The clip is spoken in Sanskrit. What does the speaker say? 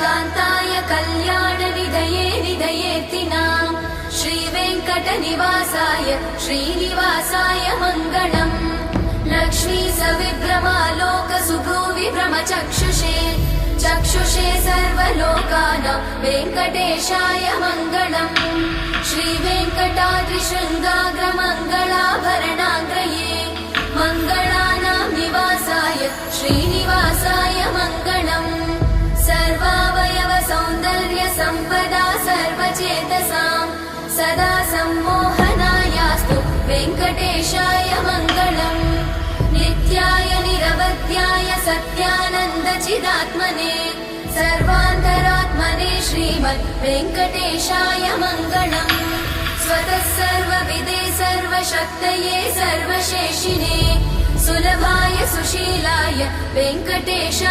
कान्ताय कल्याणनिधये निधयेऽर्तिनाम् श्रीवेङ्कटनिवासाय श्रीनिवासाय मङ्गलम् लक्ष्मी सविभ्रमालोकसुभ्रूविभ्रमचक्षुषे चक्षुषे सर्वलोकानां वेङ्कटेशाय मङ्गलम् श्रीवेङ्कटाद्रिशृङ्गाग्रमङ्गलाभरणाग्रये मङ्गलानां निवासाय श्रीनिवासाय मङ्गलम् सर्वावयव सौन्दर्य सम्पदा सर्वचेतसां सदा सम्मोहनायास्तु वेङ्कटेशाय मङ्गलम् नित्याय निरवध्याय सत्यानन्दचिदात्मने सर्वान्तरात्मने श्रीमद् वेङ्कटेशाय मङ्गलम् स्वतः सर्वविदे सर्वशक्तये सर्वशेषिणे सुलभाय सुशीलाय वेङ्कटेशाय